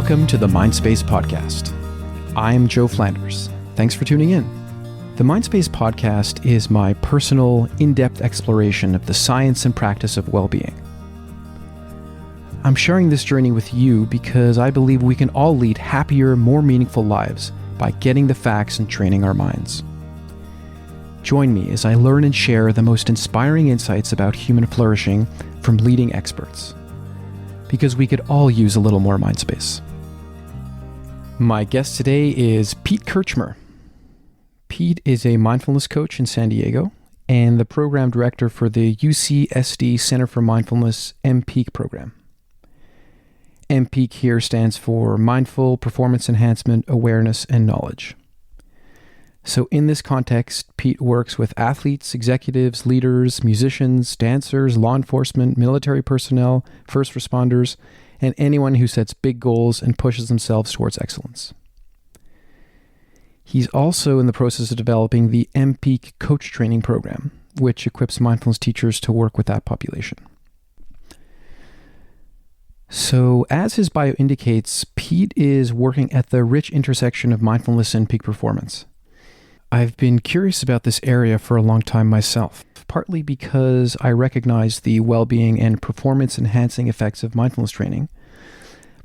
Welcome to the Mindspace podcast. I'm Joe Flanders. Thanks for tuning in. The Mindspace podcast is my personal, in-depth exploration of the science and practice of well-being. I'm sharing this journey with you because I believe we can all lead happier, more meaningful lives by getting the facts and training our minds. Join me as I learn and share the most inspiring insights about human flourishing from leading experts, because we could all use a little more mind space. My guest today is Pete Kirchmer. Pete is a mindfulness coach in San Diego and the program director for the UCSD Center for Mindfulness mPEAK program. mPEAK here stands for Mindful Performance Enhancement, Awareness, and Knowledge. So in this context, Pete works with athletes, executives, leaders, musicians, dancers, law enforcement, military personnel, first responders, and anyone who sets big goals and pushes themselves towards excellence. He's also in the process of developing the mPEAK coach training program, which equips mindfulness teachers to work with that population. So as his bio indicates, Pete is working at the rich intersection of mindfulness and peak performance. I've been curious about this area for a long time myself, partly because I recognize the well-being and performance-enhancing effects of mindfulness training,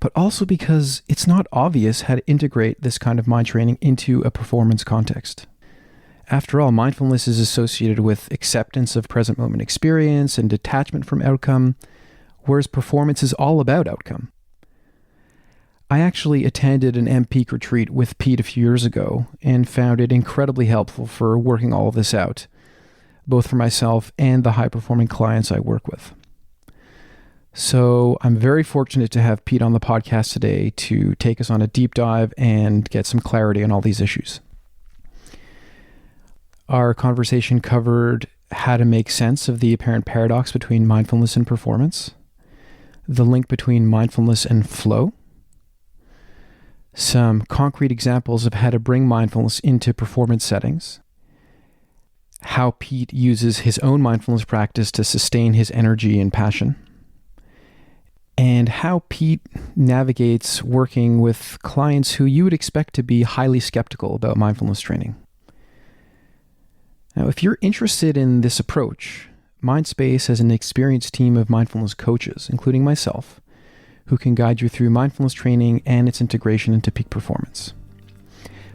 but also because it's not obvious how to integrate this kind of mind training into a performance context. After all, mindfulness is associated with acceptance of present moment experience and detachment from outcome, whereas performance is all about outcome. I actually attended an mPEAK retreat with Pete a few years ago and found it incredibly helpful for working all of this out, both for myself and the high-performing clients I work with. So I'm very fortunate to have Pete on the podcast today to take us on a deep dive and get some clarity on all these issues. Our conversation covered how to make sense of the apparent paradox between mindfulness and performance, the link between mindfulness and flow, some concrete examples of how to bring mindfulness into performance settings, how Pete uses his own mindfulness practice to sustain his energy and passion, and how Pete navigates working with clients who you would expect to be highly skeptical about mindfulness training. Now, if you're interested in this approach, Mindspace has an experienced team of mindfulness coaches, including myself, who can guide you through mindfulness training and its integration into peak performance.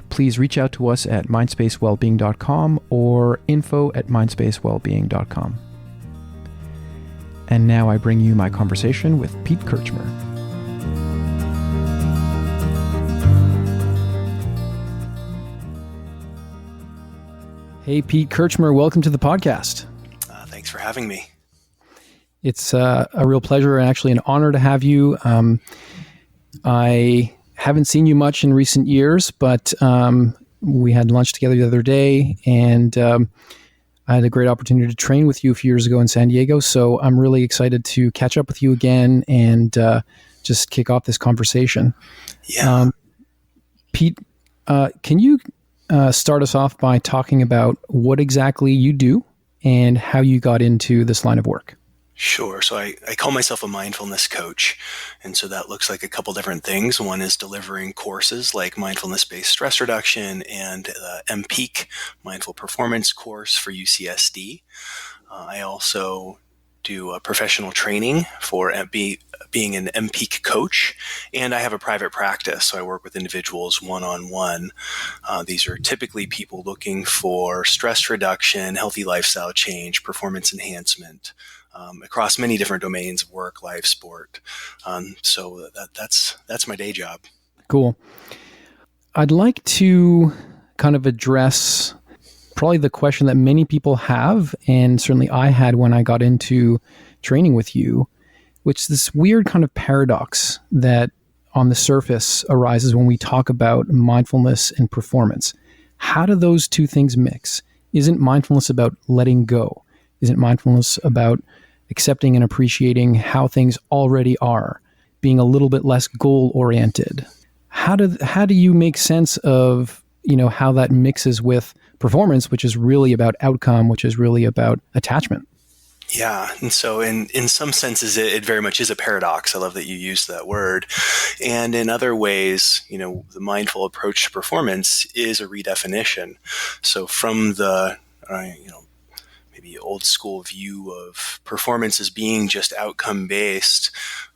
Please reach out to us at mindspacewellbeing.com or info@mindspacewellbeing.com. And now I bring you my conversation with Pete Kirchmer. Hey, Pete Kirchmer, welcome to the podcast. Thanks for having me. It's a real pleasure and actually an honor to have you. I haven't seen you much in recent years, but we had lunch together the other day, and I had a great opportunity to train with you a few years ago in San Diego. So I'm really excited to catch up with you again and just kick off this conversation. Yeah. Pete, can you start us off by talking about what exactly you do and how you got into this line of work? Sure. So I call myself a mindfulness coach. And so that looks like a couple different things. One is delivering courses like mindfulness-based stress reduction and mPEAK, Mindful Performance course for UCSD. I also do professional training for being an mPEAK coach, and I have a private practice. So I work with individuals one-on-one. These are typically people looking for stress reduction, healthy lifestyle change, performance enhancement, across many different domains of work, life, sport. So that's my day job. Cool. I'd like to kind of address probably the question that many people have, and certainly I had when I got into training with you, which is this weird kind of paradox that on the surface arises when we talk about mindfulness and performance. How do those two things mix? Isn't mindfulness about letting go? Isn't mindfulness about accepting and appreciating how things already are, being a little bit less goal-oriented? How do you make sense of, how that mixes with performance, which is really about outcome, which is really about attachment? Yeah. And so in some senses, it very much is a paradox. I love that you used that word. And in other ways, the mindful approach to performance is a redefinition. So from the, maybe old school view of performance as being just outcome based,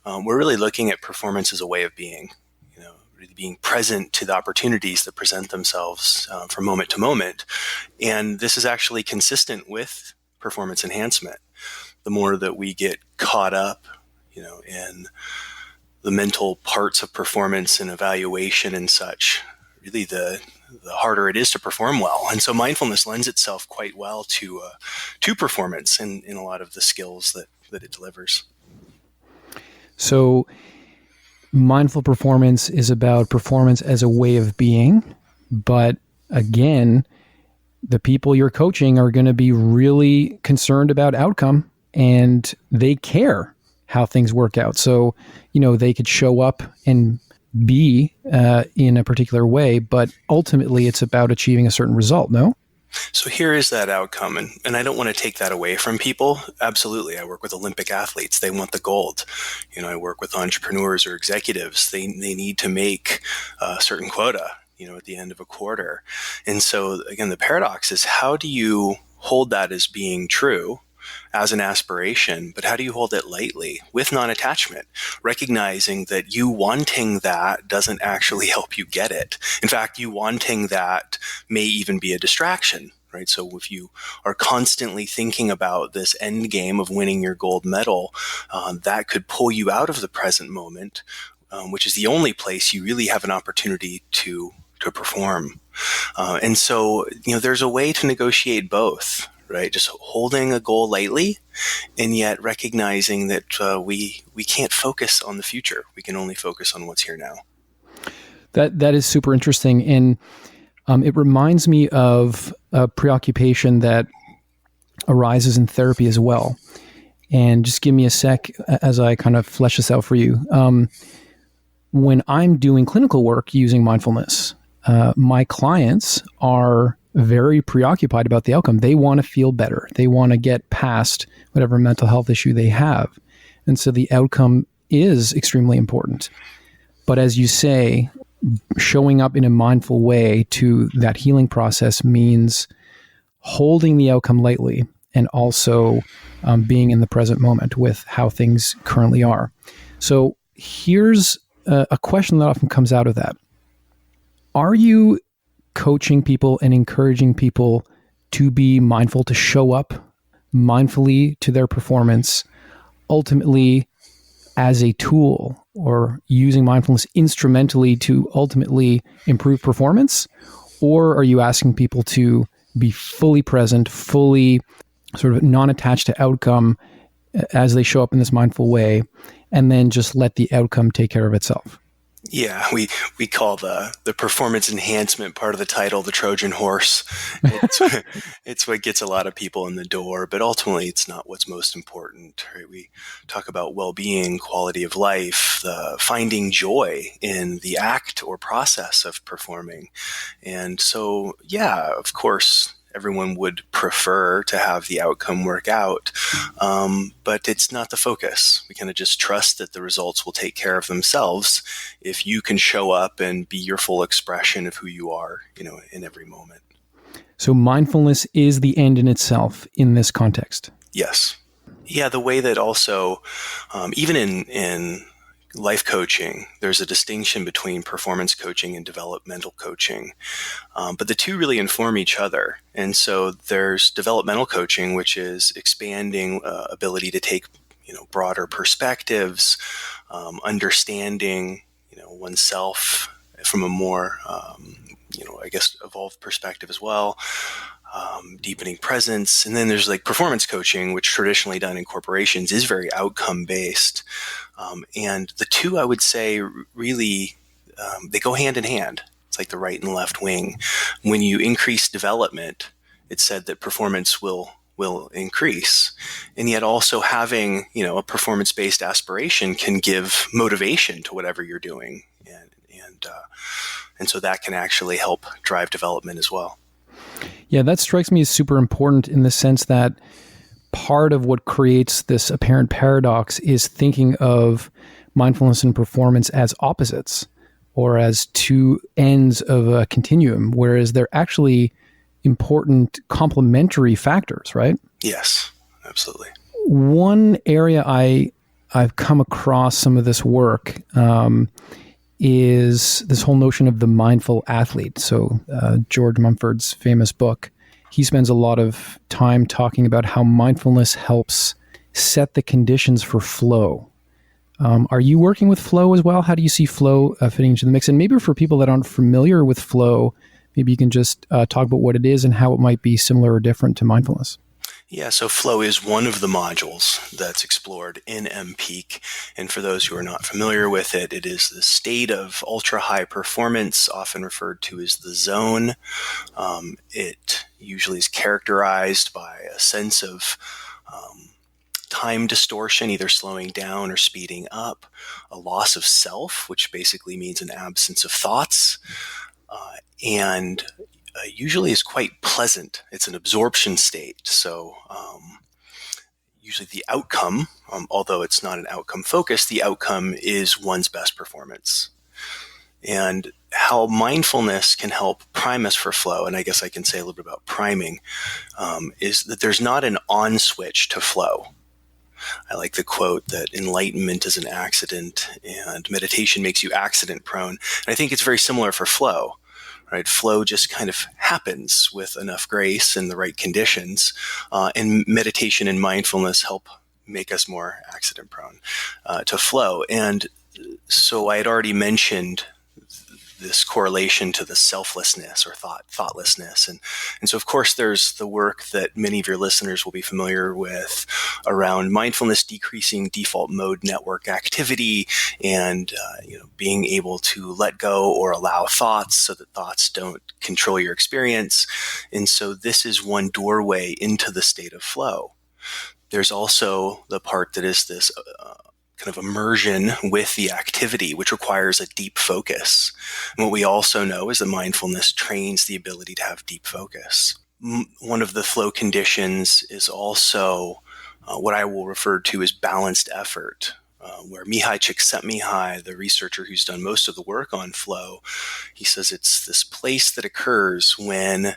we're really looking at performance as a way of being, really being present to the opportunities that present themselves from moment to moment. And this is actually consistent with performance enhancement. The more that we get caught up, in the mental parts of performance and evaluation and such, really the harder it is to perform well. And so mindfulness lends itself quite well to performance in a lot of the skills that it delivers. So mindful performance is about performance as a way of being, but again, the people you're coaching are going to be really concerned about outcome, and they care how things work out. So, they could show up and be in a particular way, but ultimately it's about achieving a certain result, no? So here is that outcome. And I don't want to take that away from people. Absolutely. I work with Olympic athletes. They want the gold. I work with entrepreneurs or executives. They need to make a certain quota, at the end of a quarter. And so again, the paradox is, how do you hold that as being true as an aspiration, but how do you hold it lightly with non-attachment, recognizing that you wanting that doesn't actually help you get it. In fact, you wanting that may even be a distraction, right? So if you are constantly thinking about this end game of winning your gold medal, that could pull you out of the present moment, which is the only place you really have an opportunity to perform. And so, there's a way to negotiate both, right? Just holding a goal lightly, and yet recognizing that we can't focus on the future. We can only focus on what's here now. That is super interesting. And it reminds me of a preoccupation that arises in therapy as well. And just give me a sec as I kind of flesh this out for you. When I'm doing clinical work using mindfulness, my clients are very preoccupied about the outcome. They want to feel better. They want to get past whatever mental health issue they have. And so the outcome is extremely important. But as you say, showing up in a mindful way to that healing process means holding the outcome lightly and also being in the present moment with how things currently are. So here's a question that often comes out of that. Are you coaching people and encouraging people to be mindful, to show up mindfully to their performance, ultimately as a tool, or using mindfulness instrumentally to ultimately improve performance? Or are you asking people to be fully present, fully sort of non-attached to outcome as they show up in this mindful way, and then just let the outcome take care of itself? Yeah, we call the performance enhancement part of the title the Trojan horse. It's what gets a lot of people in the door, but ultimately it's not what's most important, right? We talk about well-being, quality of life, finding joy in the act or process of performing. And so, yeah, of course, everyone would prefer to have the outcome work out, but it's not the focus. We kind of just trust that the results will take care of themselves if you can show up and be your full expression of who you are, in every moment. So mindfulness is the end in itself in this context. Yes. Yeah, the way that also, even in life coaching, there's a distinction between performance coaching and developmental coaching. But the two really inform each other. And so there's developmental coaching, which is expanding ability to take, broader perspectives, understanding, oneself from a more, evolved perspective as well. Deepening presence. And then there's like performance coaching, which traditionally done in corporations is very outcome based. And the two, I would say, really, they go hand in hand. It's like the right and left wing. When you increase development, it's said that performance will increase. And yet also having, a performance-based aspiration can give motivation to whatever you're doing. And so that can actually help drive development as well. Yeah, that strikes me as super important in the sense that part of what creates this apparent paradox is thinking of mindfulness and performance as opposites or as two ends of a continuum, whereas they're actually important complementary factors, right? Yes, absolutely. One area I've come across some of this work is this whole notion of the mindful athlete. So George Mumford's famous book, he spends a lot of time talking about how mindfulness helps set the conditions for flow. Are you working with flow as well? How do you see flow fitting into the mix? And maybe for people that aren't familiar with flow, maybe you can just talk about what it is and how it might be similar or different to mindfulness. Yeah, so flow is one of the modules that's explored in mPEAK. And for those who are not familiar with it, it is the state of ultra high performance, often referred to as the zone. It usually is characterized by a sense of time distortion, either slowing down or speeding up, a loss of self, which basically means an absence of thoughts, and usually is quite pleasant. It's an absorption state. So usually the outcome, although it's not an outcome focus, the outcome is one's best performance. And how mindfulness can help prime us for flow, and I guess I can say a little bit about priming, is that there's not an on switch to flow. I like the quote that enlightenment is an accident and meditation makes you accident prone. And I think it's very similar for flow, right? Flow just kind of happens with enough grace and the right conditions. And meditation and mindfulness help make us more accident prone to flow. And so I had already mentioned this correlation to the selflessness or thoughtlessness. And so, of course, there's the work that many of your listeners will be familiar with around mindfulness decreasing default mode network activity and being able to let go or allow thoughts so that thoughts don't control your experience. And so this is one doorway into the state of flow. There's also the part that is this kind of immersion with the activity, which requires a deep focus. And what we also know is that mindfulness trains the ability to have deep focus. One of the flow conditions is also what I will refer to as balanced effort, where Mihai Csikszentmihalyi, the researcher who's done most of the work on flow, he says it's this place that occurs when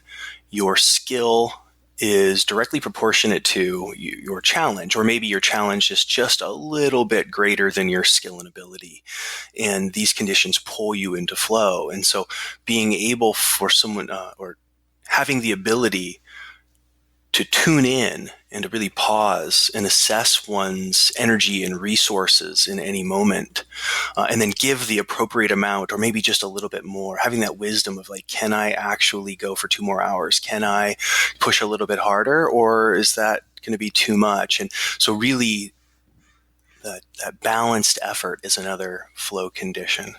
your skill is directly proportionate to your challenge, or maybe your challenge is just a little bit greater than your skill and ability. And these conditions pull you into flow. And so being able for someone, or having the ability to tune in and to really pause and assess one's energy and resources in any moment, and then give the appropriate amount, or maybe just a little bit more, having that wisdom of like, can I actually go for 2 more hours? Can I push a little bit harder, or is that going to be too much? And so really that balanced effort is another flow condition.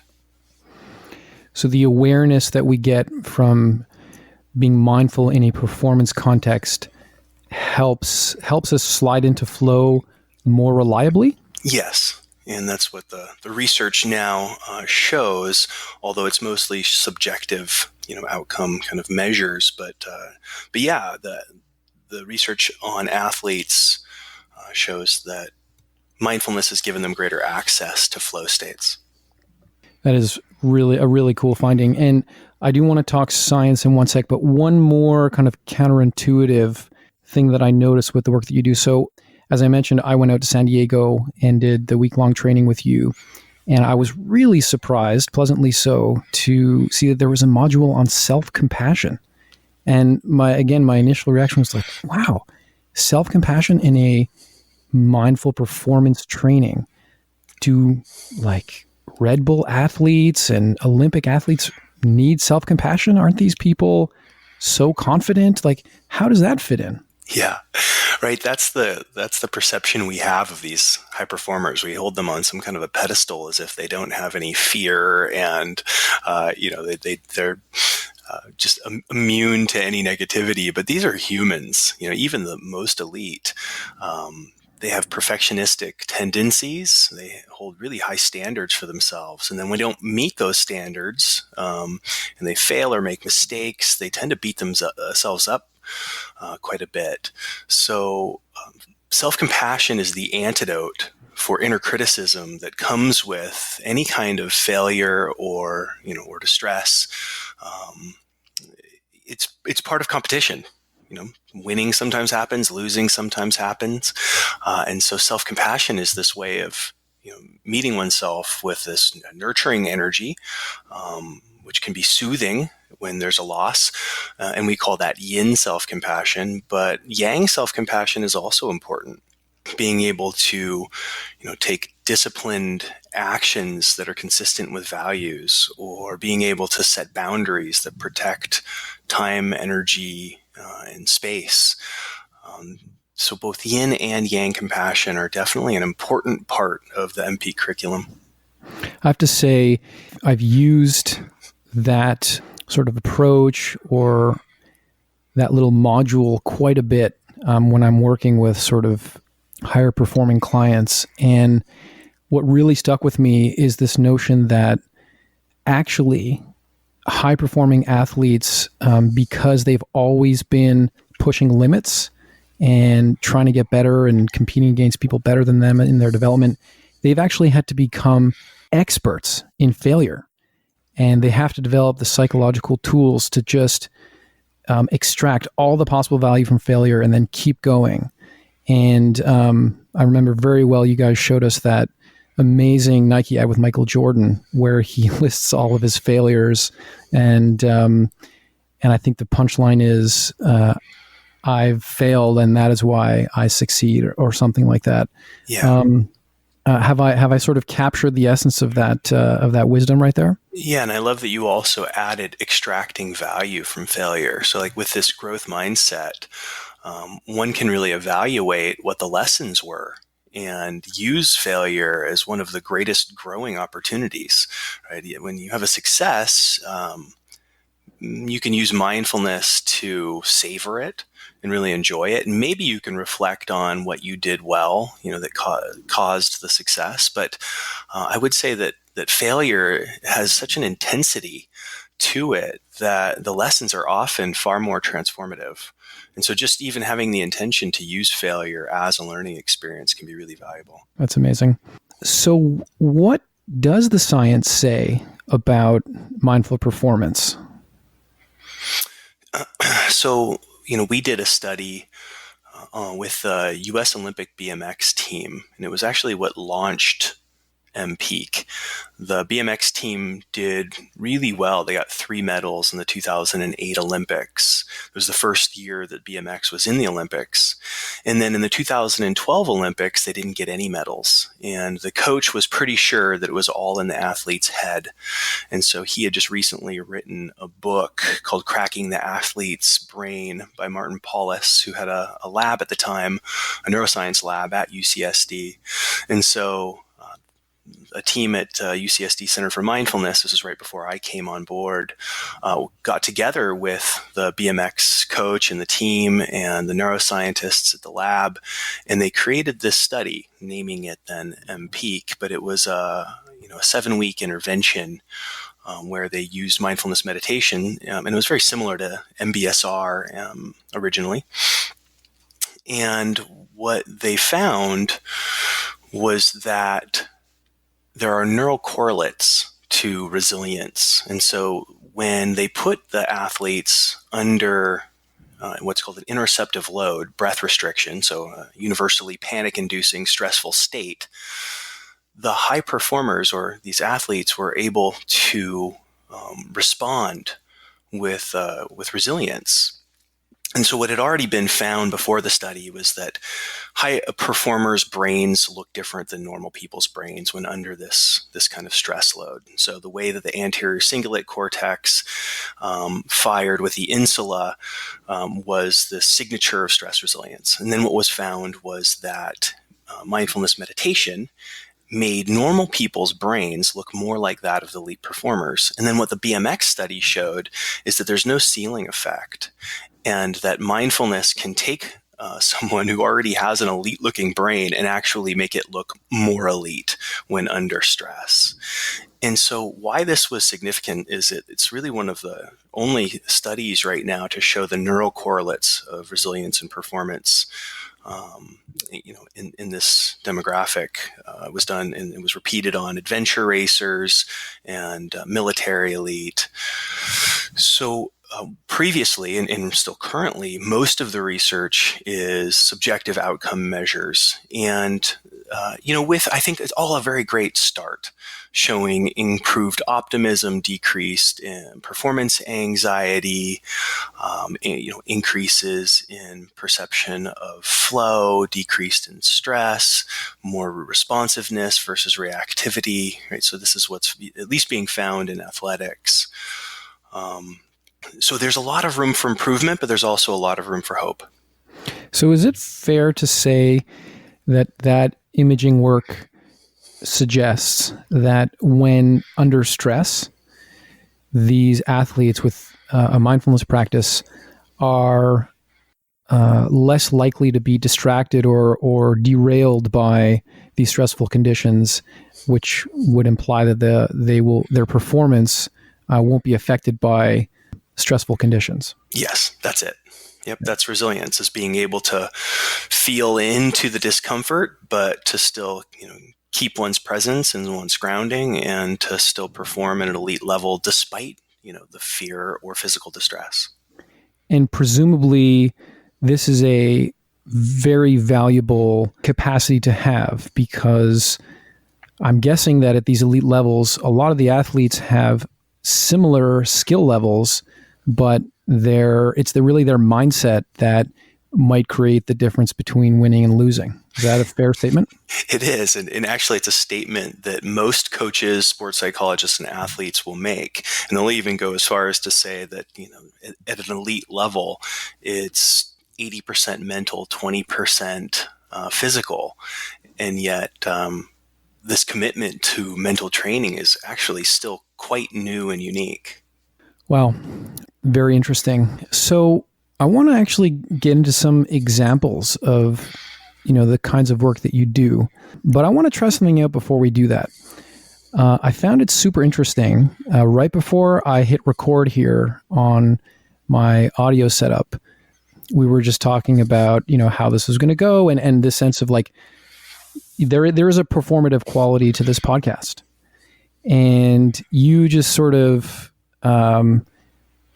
So the awareness that we get from being mindful in a performance context helps us slide into flow more reliably? Yes. And that's what the research now shows, although it's mostly subjective, outcome kind of measures. But yeah, the research on athletes shows that mindfulness has given them greater access to flow states. That is really a really cool finding. And I do want to talk science in one sec, but one more kind of counterintuitive thing that I noticed with the work that you do. So as I mentioned, I went out to San Diego and did the week-long training with you. And I was really surprised, pleasantly so, to see that there was a module on self-compassion. And my initial reaction was like, wow, self-compassion in a mindful performance training. Do like Red Bull athletes and Olympic athletes need self-compassion? Aren't these people so confident? Like, how does that fit in? Yeah, right. That's the perception we have of these high performers. We hold them on some kind of a pedestal as if they don't have any fear, and they're just immune to any negativity. But these are humans. Even the most elite. They have perfectionistic tendencies. They hold really high standards for themselves. And then when they don't meet those standards, and they fail or make mistakes, they tend to beat themselves up quite a bit. So Self-compassion is the antidote for inner criticism that comes with any kind of failure or distress. It's part of competition. Winning sometimes happens, losing sometimes happens, and so self-compassion is this way of meeting oneself with this nurturing energy, which can be soothing when there's a loss, and we call that yin self-compassion. But yang self-compassion is also important. Being able to, take disciplined actions that are consistent with values, or being able to set boundaries that protect time, energy, and space. So both yin and yang compassion are definitely an important part of the mPEAK curriculum. I have to say, I've used that sort of approach or that little module quite a bit when I'm working with sort of higher performing clients. And what really stuck with me is this notion that actually high performing athletes, because they've always been pushing limits and trying to get better and competing against people better than them in their development, they've actually had to become experts in failure. And they have to develop the psychological tools to just extract all the possible value from failure and then keep going. And I remember very well you guys showed us that amazing Nike ad with Michael Jordan where he lists all of his failures. And I think the punchline is, I've failed and that is why I succeed, or something like that. Yeah. Have I sort of captured the essence of that wisdom right there? Yeah, and I love that you also added extracting value from failure. So like with this growth mindset, one can really evaluate what the lessons were and use failure as one of the greatest growing opportunities, right? When you have a success, you can use mindfulness to savor it and really enjoy it. And maybe you can reflect on what you did well, that caused the success. But I would say that failure has such an intensity to it that the lessons are often far more transformative. And so just even having the intention to use failure as a learning experience can be really valuable. That's amazing. So what does the science say about mindful performance? So, we did a study with the U.S. Olympic BMX team, and it was actually what launched mPEAK. The BMX team did really well. They got 3 medals in the 2008 Olympics. It was the first year that BMX was in the Olympics. And then in the 2012 Olympics, they didn't get any medals. And the coach was pretty sure that it was all in the athlete's head. And so he had just recently written a book called Cracking the Athlete's Brain by Martin Paulus, who had a lab at the time, a neuroscience lab at UCSD. And so a team at UCSD Center for Mindfulness, this is right before I came on board, got together with the BMX coach and the team and the neuroscientists at the lab, and they created this study, naming it then mPEAK, but it was a 7-week intervention where they used mindfulness meditation, and it was very similar to MBSR originally. And what they found was that there are neural correlates to resilience. And so when they put the athletes under what's called an interceptive load, breath restriction, so a universally panic-inducing, stressful state, the high performers, or these athletes, were able to respond with resilience. And so what had already been found before the study was that high performers' brains look different than normal people's brains when under this kind of stress load. And so the way that the anterior cingulate cortex fired with the insula was the signature of stress resilience. And then what was found was that mindfulness meditation made normal people's brains look more like that of the elite performers. And then what the BMX study showed is that there's no ceiling effect, and that mindfulness can take someone who already has an elite-looking brain and actually make it look more elite when under stress. And so why this was significant is it's really one of the only studies right now to show the neural correlates of resilience and performance in this demographic. It was done and it was repeated on adventure racers and military elite. So previously and still currently, most of the research is subjective outcome measures. And, I think it's all a very great start, showing improved optimism, decreased in performance anxiety, increases in perception of flow, decreased in stress, more responsiveness versus reactivity, right? So this is what's at least being found in athletics. So there's a lot of room for improvement, but there's also a lot of room for hope. So is it fair to say that imaging work suggests that when under stress, these athletes with a mindfulness practice are less likely to be distracted or derailed by these stressful conditions, which would imply that their performance won't be affected by stressful conditions? Yes, that's it. Yep, that's resilience, is being able to feel into the discomfort, but to still, keep one's presence and one's grounding, and to still perform at an elite level despite, the fear or physical distress. And presumably, this is a very valuable capacity to have, because I'm guessing that at these elite levels, a lot of the athletes have similar skill levels, but it's really their mindset that might create the difference between winning and losing. Is that a fair statement? It is. And actually, it's a statement that most coaches, sports psychologists, and athletes will make. And they'll even go as far as to say that, at an elite level, it's 80% mental, 20% physical. And yet, this commitment to mental training is actually still quite new and unique. Wow. Very interesting. So I want to actually get into some examples of, the kinds of work that you do, but I want to try something out before we do that. I found it super interesting. Right before I hit record here on my audio setup, we were just talking about, how this was going to go, and this sense of like, there is a performative quality to this podcast. And you just sort of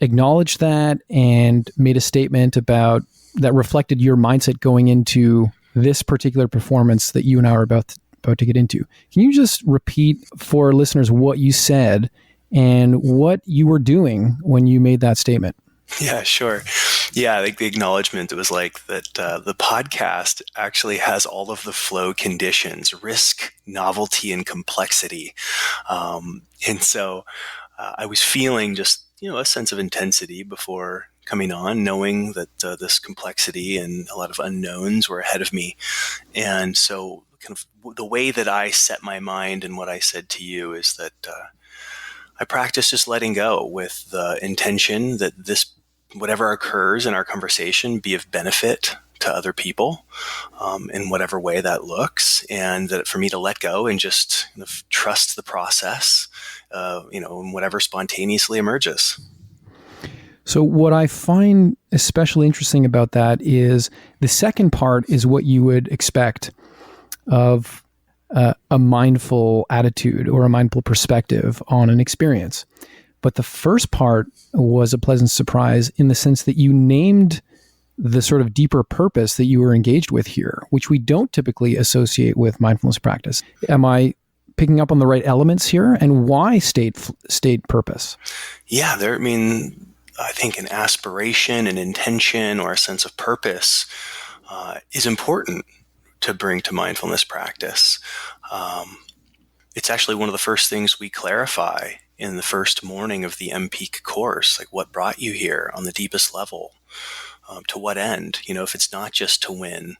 acknowledged that and made a statement about that reflected your mindset going into this particular performance that you and I are about to get into. Can you just repeat for listeners what you said and what you were doing when you made that statement? Yeah, sure. Yeah, I think the acknowledgement was like that the podcast actually has all of the flow conditions: risk, novelty, and complexity. And so I was feeling just, a sense of intensity before coming on, knowing that this complexity and a lot of unknowns were ahead of me. And so kind of the way that I set my mind and what I said to you is that I practice just letting go with the intention that whatever occurs in our conversation be of benefit to other people, in whatever way that looks, and that for me to let go and just kind of trust the process, and whatever spontaneously emerges. So what I find especially interesting about that is the second part is what you would expect of a mindful attitude or a mindful perspective on an experience. But the first part was a pleasant surprise in the sense that you named the sort of deeper purpose that you were engaged with here, which we don't typically associate with mindfulness practice. Am I picking up on the right elements here? And why state purpose? Yeah, I think an aspiration, an intention, or a sense of purpose is important to bring to mindfulness practice. It's actually one of the first things we clarify in the first morning of the mPEAK course, like what brought you here on the deepest level, to what end? If it's not just to win,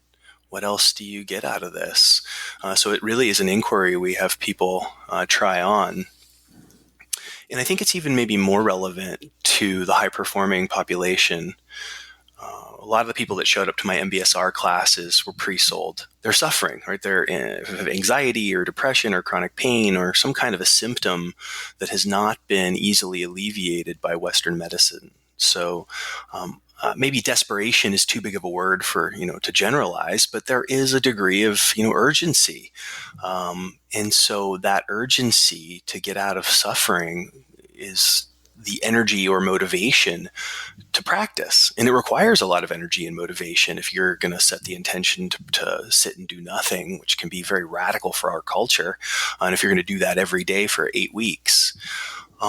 what else do you get out of this? So it really is an inquiry we have people try on. And I think it's even maybe more relevant to the high-performing population. A lot of the people that showed up to my MBSR classes were pre-sold. They're suffering, right? They're have anxiety or depression or chronic pain or some kind of a symptom that has not been easily alleviated by Western medicine. So maybe desperation is too big of a word for, to generalize, but there is a degree of, urgency. And so that urgency to get out of suffering is the energy or motivation to practice. And it requires a lot of energy and motivation if you're going to set the intention to sit and do nothing, which can be very radical for our culture. And if you're going to do that every day for 8 weeks,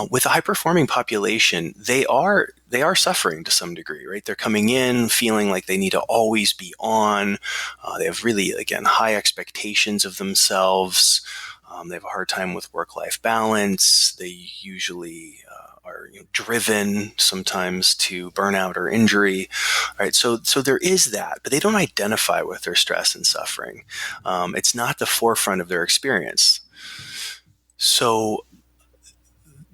with a high-performing population, they are suffering to some degree, right? They're coming in feeling like they need to always be on. They have really, again, high expectations of themselves. They have a hard time with work-life balance. They usually are driven sometimes to burnout or injury. Right? So there is that, but they don't identify with their stress and suffering. It's not the forefront of their experience. So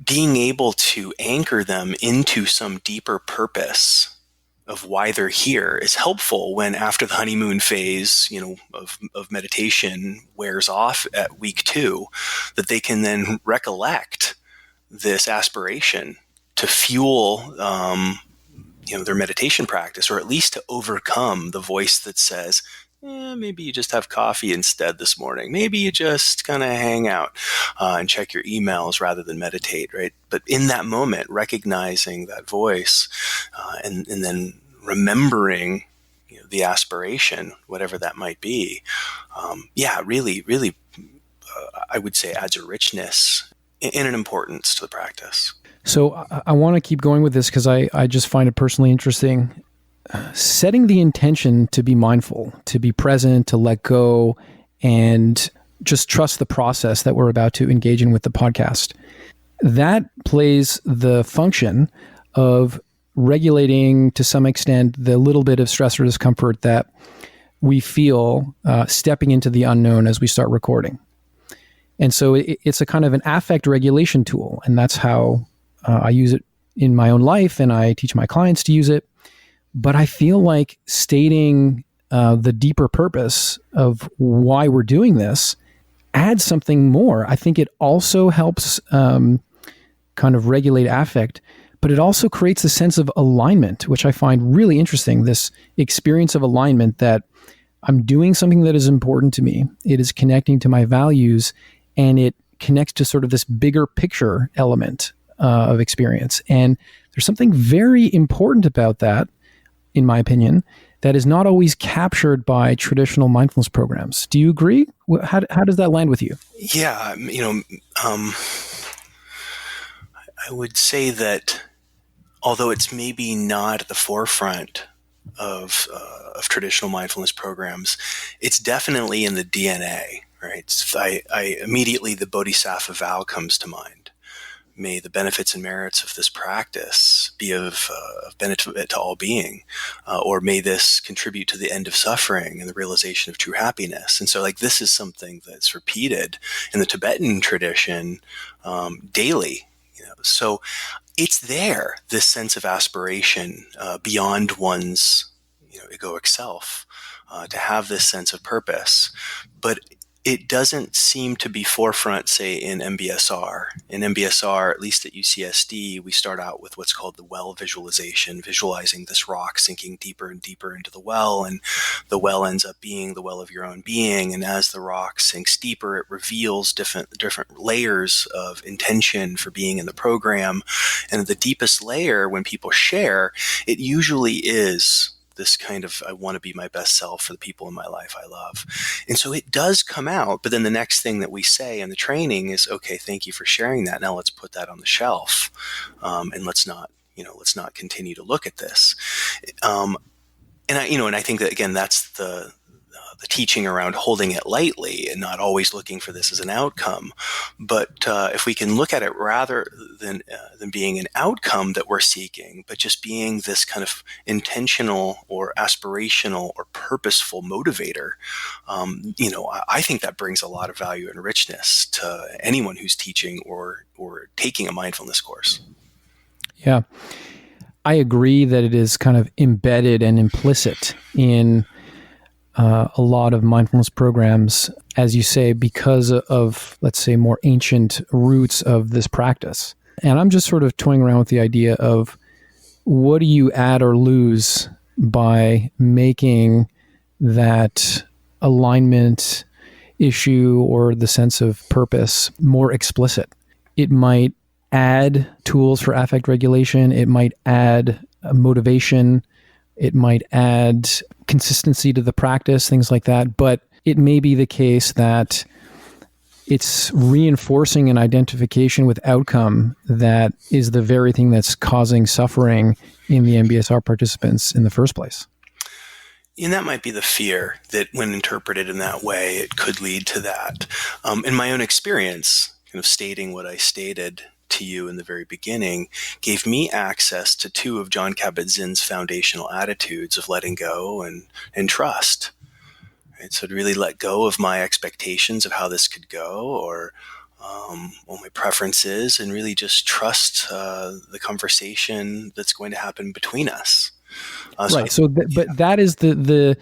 being able to anchor them into some deeper purpose of why they're here is helpful when, after the honeymoon phase, of meditation wears off at week 2, that they can then recollect this aspiration to fuel, their meditation practice, or at least to overcome the voice that says, maybe you just have coffee instead this morning. Maybe you just kind of hang out and check your emails rather than meditate, right? But in that moment, recognizing that voice and then remembering the aspiration, whatever that might be, really, I would say adds a richness and an importance to the practice. So I want to keep going with this because I just find it personally interesting. Setting the intention to be mindful, to be present, to let go, and just trust the process that we're about to engage in with the podcast. That plays the function of regulating, to some extent, the little bit of stress or discomfort that we feel stepping into the unknown as we start recording. And so it's a kind of an affect regulation tool, and that's how I use it in my own life, and I teach my clients to use it. But I feel like stating the deeper purpose of why we're doing this adds something more. I think it also helps kind of regulate affect, but it also creates a sense of alignment, which I find really interesting, this experience of alignment that I'm doing something that is important to me. It is connecting to my values, and it connects to sort of this bigger picture element of experience. And there's something very important about that, in my opinion, that is not always captured by traditional mindfulness programs. Do you agree? How does that land with you? Yeah, I would say that although it's maybe not at the forefront of traditional mindfulness programs, it's definitely in the DNA, right? I immediately, the Bodhisattva vow comes to mind. May the benefits and merits of this practice be of benefit to all being, or may this contribute to the end of suffering and the realization of true happiness. And so, this is something that's repeated in the Tibetan tradition daily. So it's there, this sense of aspiration beyond one's egoic self, to have this sense of purpose. But it doesn't seem to be forefront, say, in MBSR. In MBSR, at least at UCSD, we start out with what's called the well visualization, visualizing this rock sinking deeper and deeper into the well, and the well ends up being the well of your own being. And as the rock sinks deeper, it reveals different layers of intention for being in the program. And at the deepest layer, when people share, it usually is this kind of, I want to be my best self for the people in my life I love. And so it does come out, but then the next thing that we say in the training is, okay, thank you for sharing that. Now let's put that on the shelf. And let's not continue to look at this. And I think that, again, that's the teaching around holding it lightly and not always looking for this as an outcome. But if we can look at it rather than being an outcome that we're seeking, but just being this kind of intentional or aspirational or purposeful motivator, I think that brings a lot of value and richness to anyone who's teaching or taking a mindfulness course. Yeah. I agree that it is kind of embedded and implicit in a lot of mindfulness programs, as you say, because of, let's say, more ancient roots of this practice. And I'm just sort of toying around with the idea of what do you add or lose by making that alignment issue or the sense of purpose more explicit? It might add tools for affect regulation. It might add motivation. It might add consistency to the practice, things like that. But it may be the case that it's reinforcing an identification with outcome that is the very thing that's causing suffering in the MBSR participants in the first place. And that might be the fear that when interpreted in that way, it could lead to that. In my own experience, kind of stating what I stated to you in the very beginning, gave me access to two of Jon Kabat-Zinn's foundational attitudes of letting go and trust. Right? So to really let go of my expectations of how this could go or what my preference is, and really just trust the conversation that's going to happen between us. Right. But that is the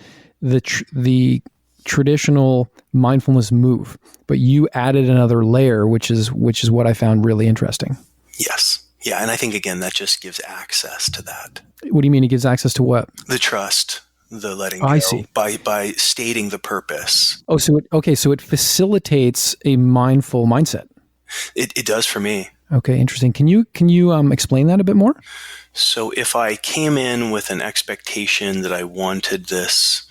traditional mindfulness move. But you added another layer, which is what I found really interesting. Yes. Yeah. And I think, again, that just gives access to that. What do you mean it gives access to what? The trust, the letting go. I see. By stating the purpose. Oh, so it facilitates a mindful mindset. It does for me. Okay, interesting. Can you explain that a bit more? So if I came in with an expectation that I wanted this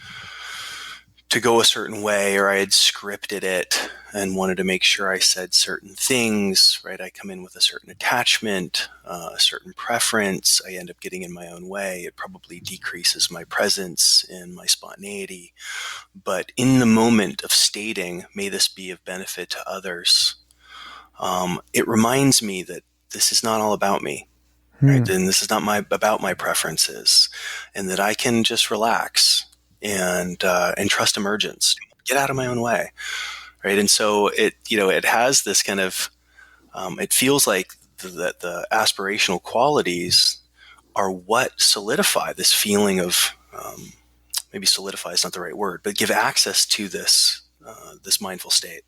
to go a certain way, or I had scripted it and wanted to make sure I said certain things, right? I come in with a certain attachment, a certain preference. I end up getting in my own way. It probably decreases my presence and my spontaneity. But in the moment of stating, may this be of benefit to others, it reminds me that this is not all about me. Right? And this is not about my preferences, and that I can just relax and trust emergence, get out of my own way, right? And so it has this kind of it feels like the aspirational qualities are what solidify this feeling of maybe solidify is not the right word, but give access to this mindful state.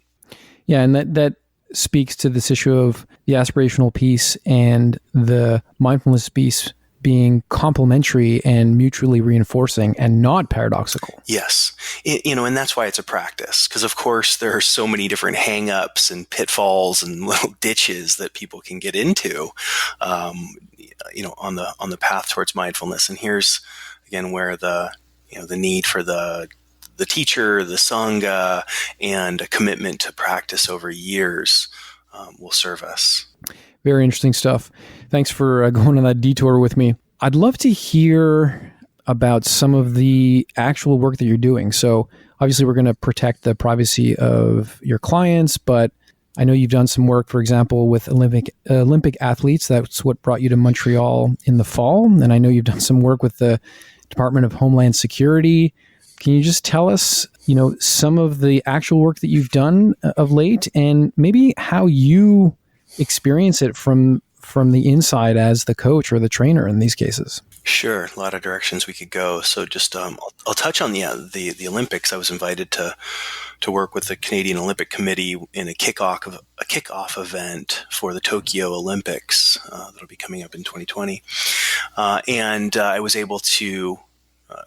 Yeah, and that speaks to this issue of the aspirational piece and the mindfulness piece being complementary and mutually reinforcing and not paradoxical. Yes. And that's why it's a practice, because of course there are so many different hang-ups and pitfalls and little ditches that people can get into, on the path towards mindfulness. And here's again where the need for the teacher, the Sangha, and a commitment to practice over years will serve us. Very interesting stuff. Thanks for going on that detour with me. I'd love to hear about some of the actual work that you're doing. So obviously we're going to protect the privacy of your clients, but I know you've done some work, for example, with Olympic athletes. That's what brought you to Montreal in the fall. And I know you've done some work with the Department of Homeland Security. Can you just tell us, some of the actual work that you've done of late, and maybe how you experience it from the inside as the coach or the trainer in these cases? Sure, a lot of directions we could go. So just I'll touch on the Olympics. I was invited to work with the Canadian Olympic Committee in a kickoff event for the Tokyo Olympics that'll be coming up in 2020, and I was able to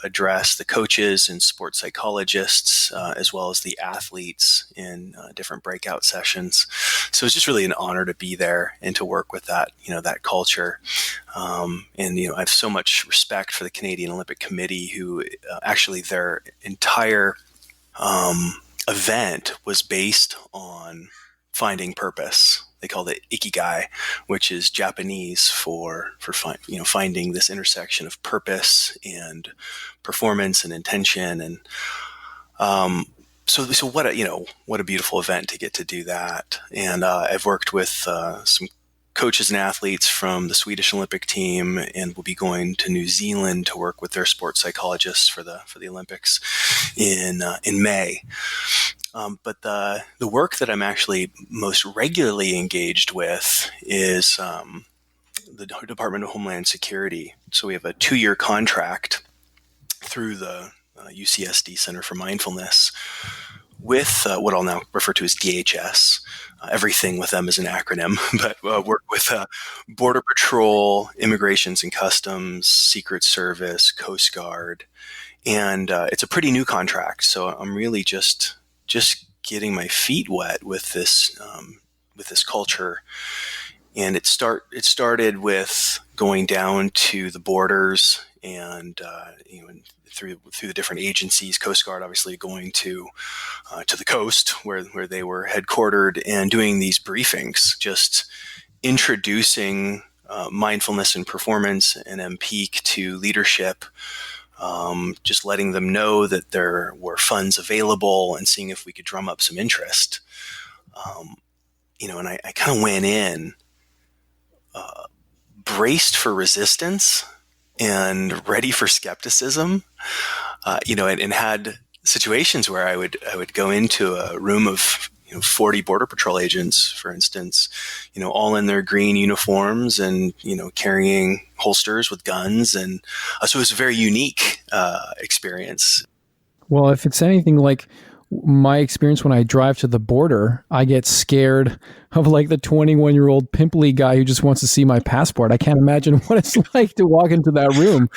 address the coaches and sports psychologists, as well as the athletes in different breakout sessions. So it's just really an honor to be there and to work with that culture. And I have so much respect for the Canadian Olympic Committee, who actually their entire event was based on finding purpose. They call it ikigai, which is Japanese for finding this intersection of purpose and performance and intention. And so what a beautiful event to get to do that. And I've worked with some coaches and athletes from the Swedish Olympic team, and we'll be going to New Zealand to work with their sports psychologists for the Olympics in May. But the work that I'm actually most regularly engaged with is the Department of Homeland Security. So we have a 2-year contract through the UCSD Center for Mindfulness, with what I'll now refer to as DHS. Everything with them is an acronym, but work with Border Patrol, Immigrations and Customs, Secret Service, Coast Guard, and it's a pretty new contract. So I'm really just getting my feet wet with this culture. And it started with going down to the borders and through the different agencies, Coast Guard obviously going to the coast where they were headquartered, and doing these briefings, just introducing mindfulness and performance and mPEAK to leadership, just letting them know that there were funds available and seeing if we could drum up some interest. And I kind of went in braced for resistance and ready for skepticism, and had situations where I would go into a room of 40 Border Patrol agents, for instance, all in their green uniforms and carrying holsters with guns, and so it was a very unique experience. Well, if it's anything like my experience when I drive to the border, I get scared of like the 21-year-old pimply guy who just wants to see my passport. I can't imagine what it's like to walk into that room.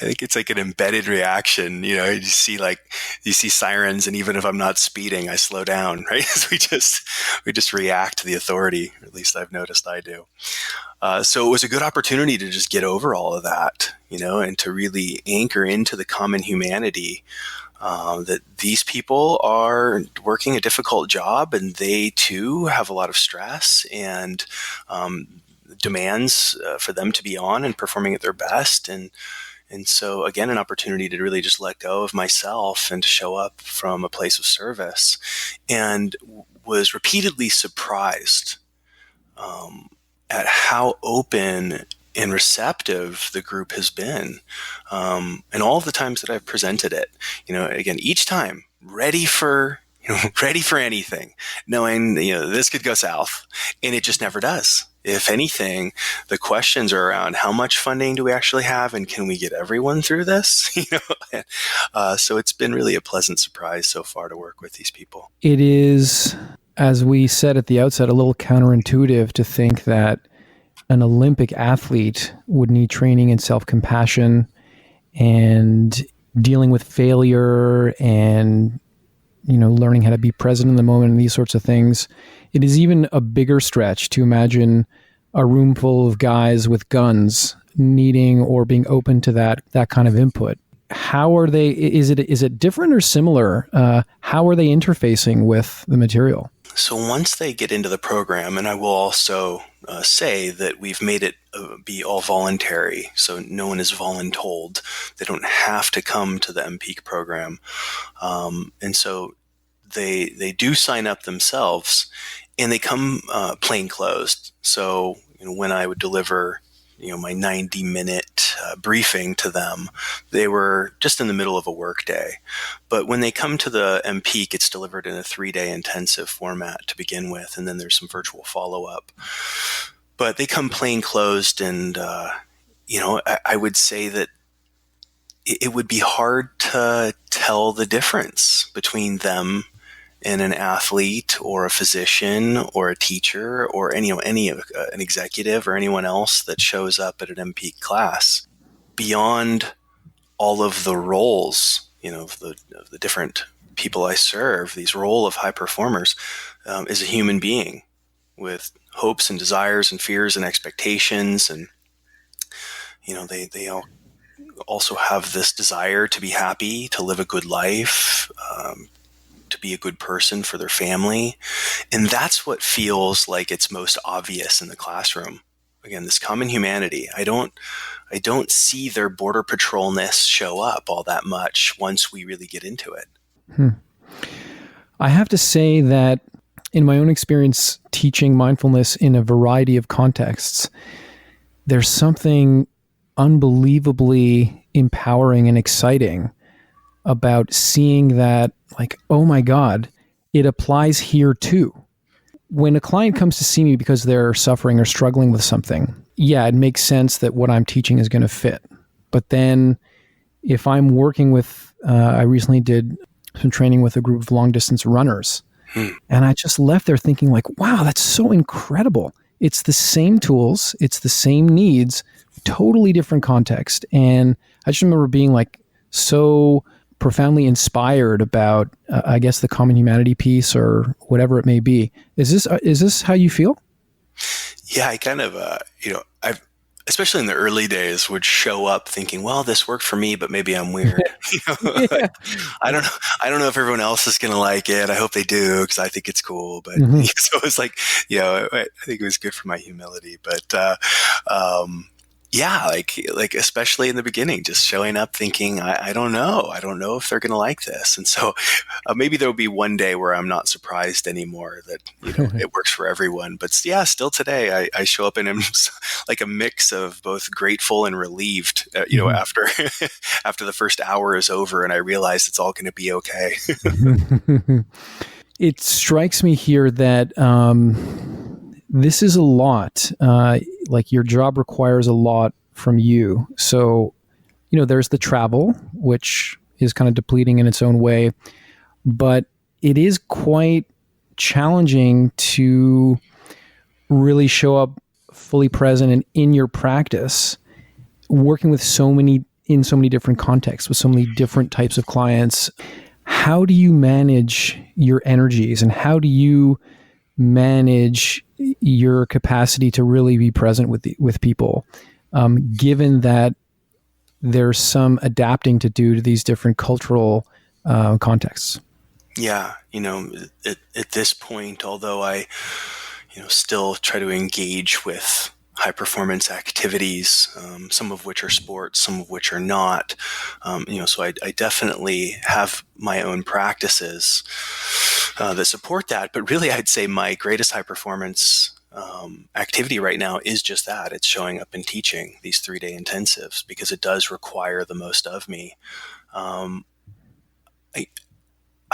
I think it's like an embedded reaction. You see sirens, and even if I'm not speeding, I slow down, right? we just react to the authority, or at least I've noticed I do. So it was a good opportunity to just get over all of that, and to really anchor into the common humanity, that these people are working a difficult job, and they too have a lot of stress and demands for them to be on and performing at their best. And so, again, an opportunity to really just let go of myself and to show up from a place of service, and was repeatedly surprised at how open and receptive the group has been. And all of the times that I've presented it, again, each time ready for anything, knowing, this could go south, and it just never does. If anything, the questions are around how much funding do we actually have, and can we get everyone through this? So it's been really a pleasant surprise so far to work with these people. It is, as we said at the outset, a little counterintuitive to think that an Olympic athlete would need training in self-compassion and dealing with failure and learning how to be present in the moment and these sorts of things. It is even a bigger stretch to imagine a room full of guys with guns needing or being open to that kind of input. How are they? Is it different or similar? How are they interfacing with the material? So once they get into the program, and I will also say that we've made it be all voluntary, so no one is voluntold. They don't have to come to the mPEAK program, and so they do sign up themselves, and they come plainclothes. So when I would deliver my 90-minute briefing to them, they were just in the middle of a work day. But when they come to the mPEAK, it's delivered in a 3-day intensive format to begin with, and then there's some virtual follow-up. But they come plainclothes, and I would say that it would be hard to tell the difference between them and an athlete or a physician or a teacher or an executive or anyone else that shows up at an mPEAK class. Beyond all of the roles, of the different people I serve, these role of high performers, is a human being with hopes and desires and fears and expectations, and they all also have this desire to be happy, to live a good life, to be a good person for their family. And that's what feels like it's most obvious in the classroom. Again, this common humanity. I don't see their Border Patrolness show up all that much once we really get into it. I have to say that in my own experience teaching mindfulness in a variety of contexts, there's something unbelievably empowering and exciting about seeing that, like, oh my God, it applies here too. When a client comes to see me because they're suffering or struggling with something, yeah, it makes sense that what I'm teaching is going to fit. But then if I'm working with, I recently did some training with a group of long distance runners. Hmm. And I just left there thinking like, wow, that's so incredible. It's the same tools, it's the same needs, totally different context. And I just remember being like so profoundly inspired about, I guess, the common humanity piece or whatever it may be. Is this how you feel? Yeah, I kind of, I've, especially in the early days, would show up thinking, well, this worked for me, but maybe I'm weird. Yeah. I don't know. I don't know if everyone else is going to like it. I hope they do, because I think it's cool. But Mm-hmm. so it's like, I think it was good for my humility. But yeah, like especially in the beginning, just showing up thinking, I don't know. I don't know if they're going to like this. And so maybe there'll be one day where I'm not surprised anymore that, it works for everyone. But yeah, still today, I show up and I'm like a mix of both grateful and relieved, Mm-hmm. after the first hour is over and I realize it's all going to be okay. It strikes me here that this is a lot. Like your job requires a lot from you. So, there's the travel, which is kind of depleting in its own way, but it is quite challenging to really show up fully present and in your practice, working with in so many different contexts, with so many different types of clients. How do you manage your energies and how do you manage your capacity to really be present with people, given that there's some adapting to do to these different cultural contexts? Yeah, at this point, although I, still try to engage with high performance activities, some of which are sports, some of which are not. So I definitely have my own practices that support that. But really, I'd say my greatest high performance activity right now is just that. It's showing up and teaching these 3-day intensives because it does require the most of me. I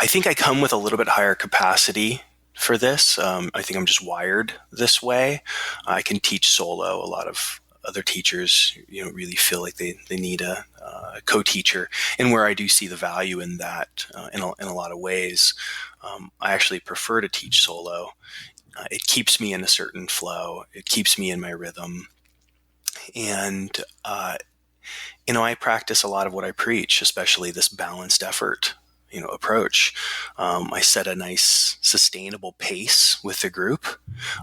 think I come with a little bit higher capacity for this. I think I'm just wired this way. I can teach solo. A lot of other teachers, really feel like they need a co-teacher, and where I do see the value in that in a lot of ways. I actually prefer to teach solo. It keeps me in a certain flow. It keeps me in my rhythm. And, I practice a lot of what I preach, especially this balanced effort approach. I set a nice sustainable pace with the group.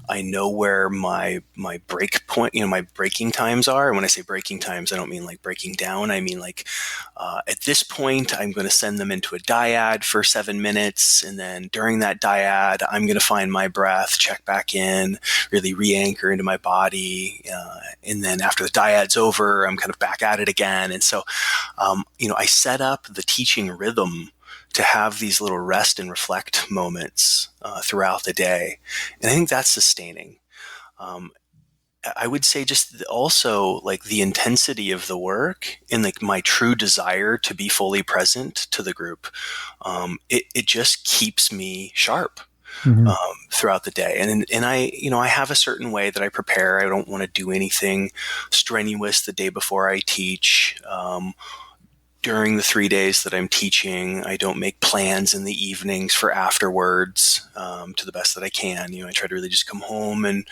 I know where my break point, my breaking times are. And when I say breaking times, I don't mean like breaking down. I mean like at this point, I'm going to send them into a dyad for 7 minutes. And then during that dyad, I'm going to find my breath, check back in, really re-anchor into my body. And then after the dyad's over, I'm kind of back at it again. And so, I set up the teaching rhythm to have these little rest and reflect moments throughout the day. And I think that's sustaining. I would say just also like the intensity of the work and like my true desire to be fully present to the group. It just keeps me sharp. Mm-hmm. Throughout the day. And I have a certain way that I prepare. I don't want to do anything strenuous the day before I teach. During the 3 days that I'm teaching, I don't make plans in the evenings for afterwards, to the best that I can. I try to really just come home, and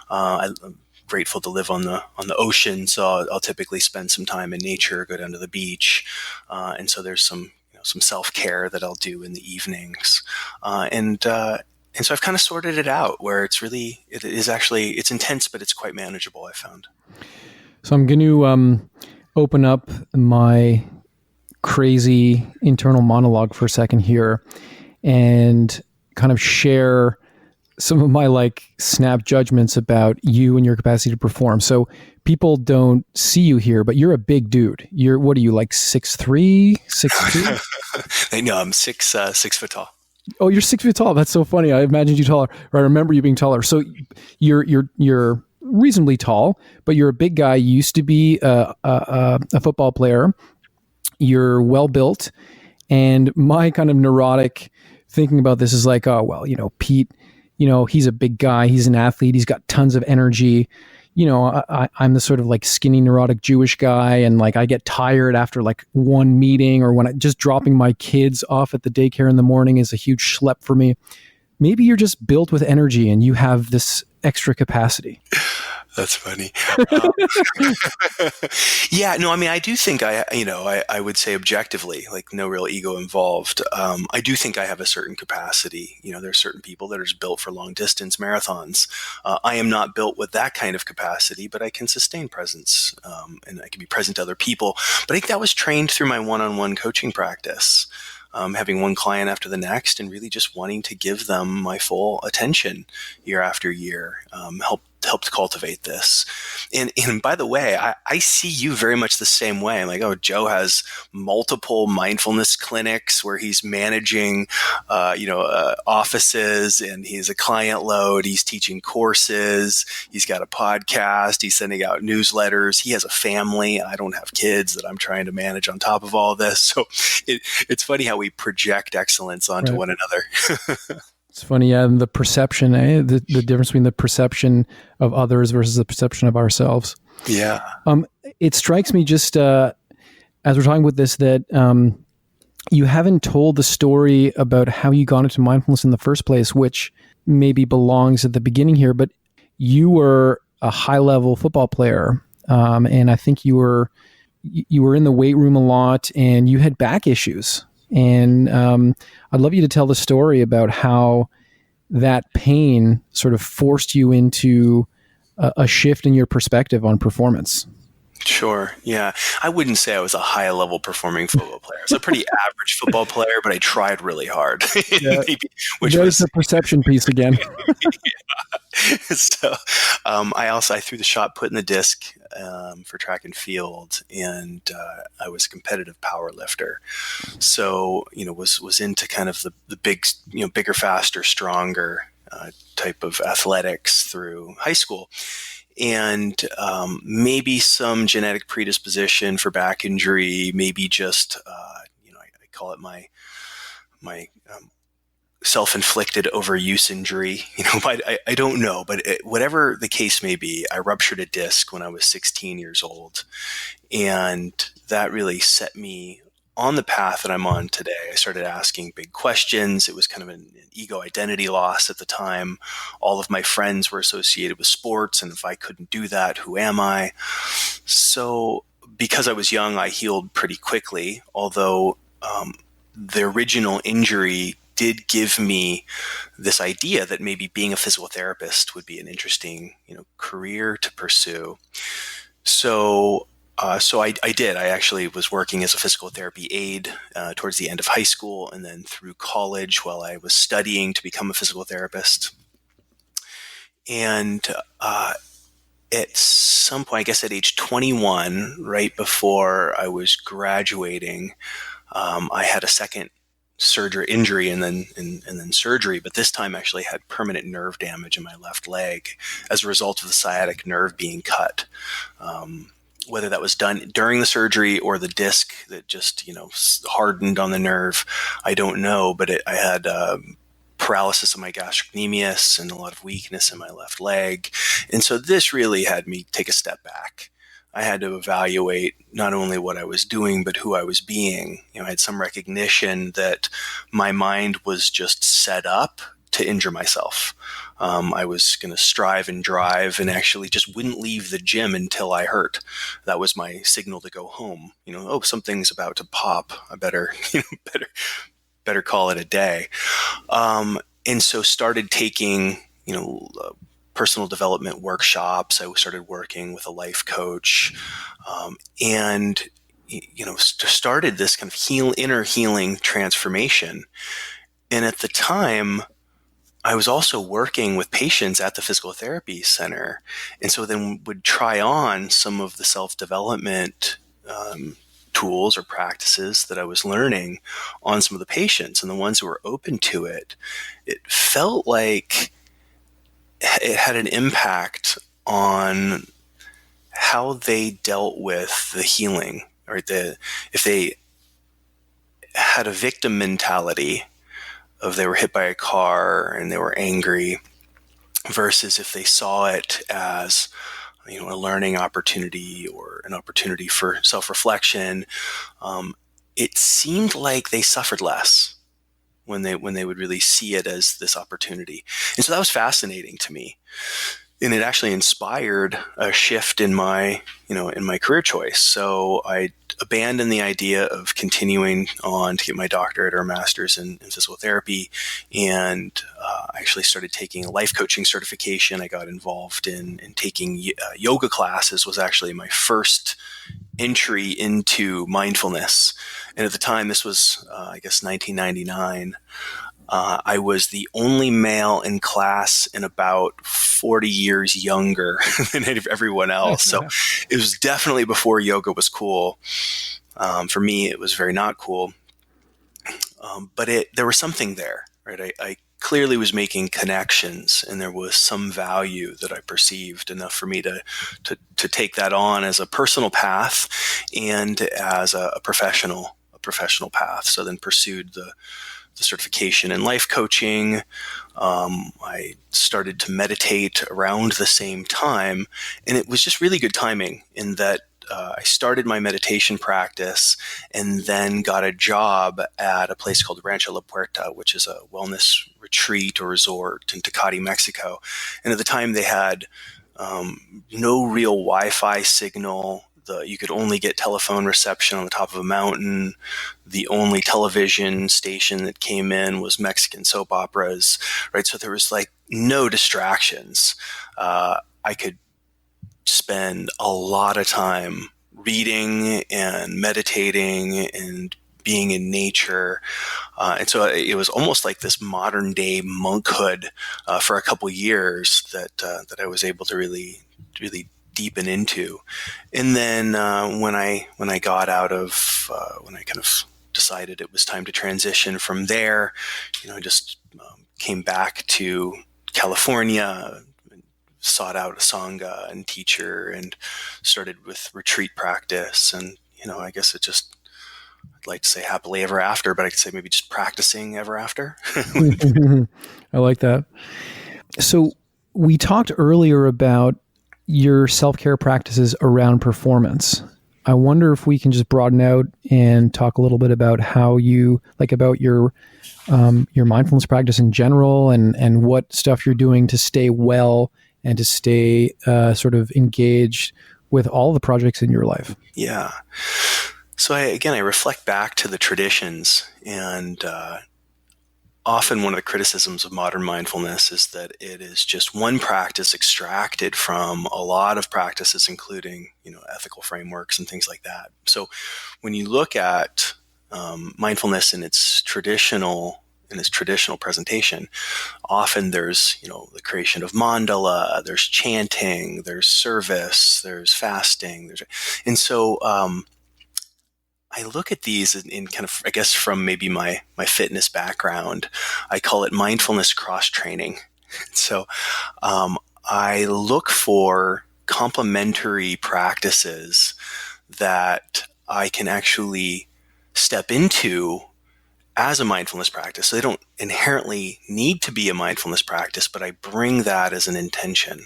I'm grateful to live on the ocean. So I'll typically spend some time in nature, go down to the beach. And so there's some self-care that I'll do in the evenings. And so I've kind of sorted it out where it's intense, but it's quite manageable, I found. So I'm going to open up my crazy internal monologue for a second here and kind of share some of my like snap judgments about you and your capacity to perform. So people don't see you here, but you're a big dude. What are you, like 6'3", 6'2"? I know, I'm 6 foot tall. Oh, you're 6 feet tall. That's so funny. I imagined you taller. Or I remember you being taller. So you're reasonably tall, but you're a big guy. You used to be a football player. You're well built. And my kind of neurotic thinking about this is like, oh, well, Pete, he's a big guy. He's an athlete. He's got tons of energy. I'm the sort of like skinny neurotic Jewish guy, and like I get tired after like one meeting, or when just dropping my kids off at the daycare in the morning is a huge schlep for me. Maybe you're just built with energy and you have this extra capacity. That's funny. Yeah, no, I mean, I do think I would say objectively, like no real ego involved. I do think I have a certain capacity. There's certain people that are just built for long distance marathons. I am not built with that kind of capacity, but I can sustain presence, and I can be present to other people. But I think that was trained through my one-on-one coaching practice. Having one client after the next and really just wanting to give them my full attention year after year, helped cultivate this. And by the way, I see you very much the same way. I'm like, oh, Joe has multiple mindfulness clinics where he's managing, offices, and he's a client load. He's teaching courses. He's got a podcast. He's sending out newsletters. He has a family. I don't have kids that I'm trying to manage on top of all this. So it's funny how we project excellence onto one another. It's funny, yeah, and the perception, the difference between the perception of others versus the perception of ourselves. Yeah. It strikes me just as we're talking about this that you haven't told the story about how you got into mindfulness in the first place, which maybe belongs at the beginning here. But you were a high-level football player, and I think you were in the weight room a lot, and you had back issues. And I'd love you to tell the story about how that pain sort of forced you into a shift in your perspective on performance. Sure. Yeah. I wouldn't say I was a high level performing football player. I was a pretty average football player, but I tried really hard. Yeah. There's the perception piece again. So I threw the shot put in the disc for track and field, and I was a competitive power lifter. So, was into kind of the big, bigger, faster, stronger type of athletics through high school. And maybe some genetic predisposition for back injury, maybe just, I call it my self-inflicted overuse injury. I don't know, but whatever the case may be, I ruptured a disc when I was 16 years old. And that really set me on the path that I'm on today. I started asking big questions. It was kind of an ego identity loss at the time. All of my friends were associated with sports, and if I couldn't do that, who am I? So because I was young, I healed pretty quickly, although the original injury did give me this idea that maybe being a physical therapist would be an interesting, career to pursue. So I did. I actually was working as a physical therapy aide towards the end of high school, and then through college while I was studying to become a physical therapist. And at some point, I guess at age 21, right before I was graduating, I had a second surgery injury and then surgery, but this time actually had permanent nerve damage in my left leg as a result of the sciatic nerve being cut. Whether that was done during the surgery or the disc that just, hardened on the nerve, I don't know, but I had paralysis of my gastrocnemius and a lot of weakness in my left leg. And so this really had me take a step back. I had to evaluate not only what I was doing, but who I was being. I had some recognition that my mind was just set up to injure myself. I was going to strive and drive and actually just wouldn't leave the gym until I hurt. That was my signal to go home. Something's about to pop. I better call it a day. And so started taking, personal development workshops. I started working with a life coach, and started this kind of inner healing transformation. And at the time, I was also working with patients at the physical therapy center, and so then would try on some of the self-development tools or practices that I was learning on some of the patients, and the ones who were open to it. It felt like it had an impact on how they dealt with the healing, right? If they had a victim mentality of they were hit by a car and they were angry, versus if they saw it as, a learning opportunity or an opportunity for self-reflection, it seemed like they suffered less when they would really see it as this opportunity. And so that was fascinating to me. And it actually inspired a shift in my career choice. So I abandoned the idea of continuing on to get my doctorate or master's in physical therapy, and I actually started taking a life coaching certification. I got involved in taking yoga classes. Was actually my first entry into mindfulness. And at the time, this was, I guess, 1999. I was the only male in class and about 40 years younger than everyone else. So it was definitely before yoga was cool. For me, it was very not cool. But there was something there, right? I clearly was making connections, and there was some value that I perceived enough for me to take that on as a personal path and as a professional path. So then pursued the certification in life coaching. I started to meditate around the same time, and it was just really good timing in that I started my meditation practice and then got a job at a place called Rancho La Puerta, which is a wellness retreat or resort in Tecate, Mexico. And at the time they had no real Wi-Fi signal. You could only get telephone reception on the top of a mountain. The only television station that came in was Mexican soap operas, right? So there was like no distractions. I could spend a lot of time reading and meditating and being in nature. And so it was almost like this modern day monkhood for a couple years that I was able to really deepen into. And then when I got out of when I kind of decided it was time to transition from there, I just came back to California, sought out a sangha and teacher, and started with retreat practice. And I guess it just, I'd like to say happily ever after, but I could say maybe just practicing ever after. I like that. So we talked earlier about your self-care practices around performance. I wonder if we can just broaden out and talk a little bit about how you about your mindfulness practice in general, and what stuff you're doing to stay well and to stay sort of engaged with all the projects in your life. Yeah. So I reflect back to the traditions, and often one of the criticisms of modern mindfulness is that it is just one practice extracted from a lot of practices, including, ethical frameworks and things like that. So when you look at mindfulness in its traditional presentation, often there's, the creation of mandala, there's chanting, there's service, there's fasting, and so I look at these in kind of, I guess, from maybe my fitness background, I call it mindfulness cross training. So I look for complementary practices that I can actually step into as a mindfulness practice. So they don't inherently need to be a mindfulness practice, but I bring that as an intention.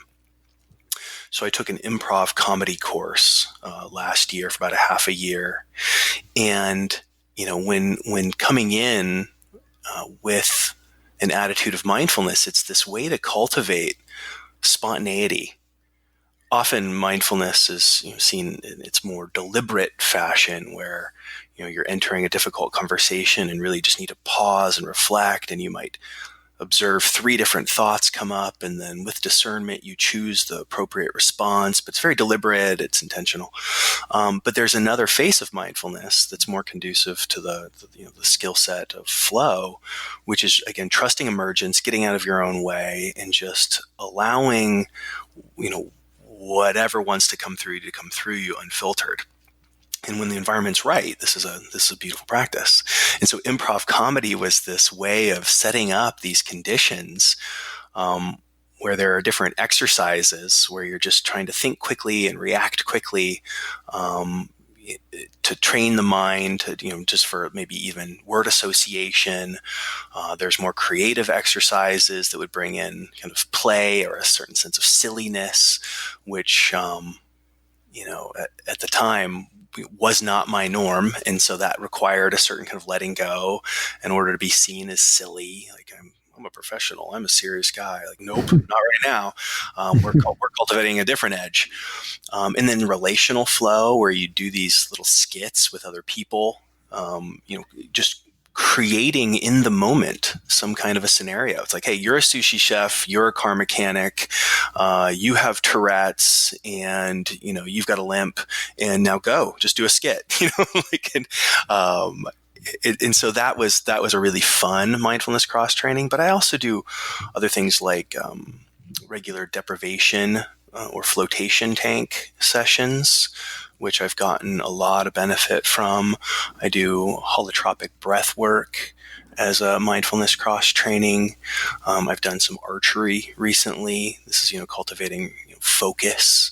So I took an improv comedy course last year for about a half a year. And, when coming in with an attitude of mindfulness, it's this way to cultivate spontaneity. Often mindfulness is seen in its more deliberate fashion, where you're entering a difficult conversation and really just need to pause and reflect, and you might observe 3 different thoughts come up, and then with discernment you choose the appropriate response. But it's very deliberate, it's intentional. But there's another face of mindfulness that's more conducive to the skill set of flow, which is, again, trusting emergence, getting out of your own way, and just allowing whatever wants to come through you unfiltered. And when the environment's right, this is a beautiful practice. And so improv comedy was this way of setting up these conditions where there are different exercises where you're just trying to think quickly and react quickly. to train the mind to, just for maybe even word association. There's more creative exercises that would bring in kind of play or a certain sense of silliness, which, at the time was not my norm. And so that required a certain kind of letting go in order to be seen as silly. Like I'm a professional. I'm a serious guy. Like, nope, not right now. We're cultivating a different edge. And then relational flow, where you do these little skits with other people, just creating in the moment some kind of a scenario. It's like, hey, you're a sushi chef, you're a car mechanic, you have Tourette's, and you've got a limp, and now go, just do a skit, and so that was a really fun mindfulness cross training. But I also do other things like regular deprivation or flotation tank sessions, which I've gotten a lot of benefit from. I do holotropic breath work as a mindfulness cross training. I've done some archery recently. This is, cultivating focus.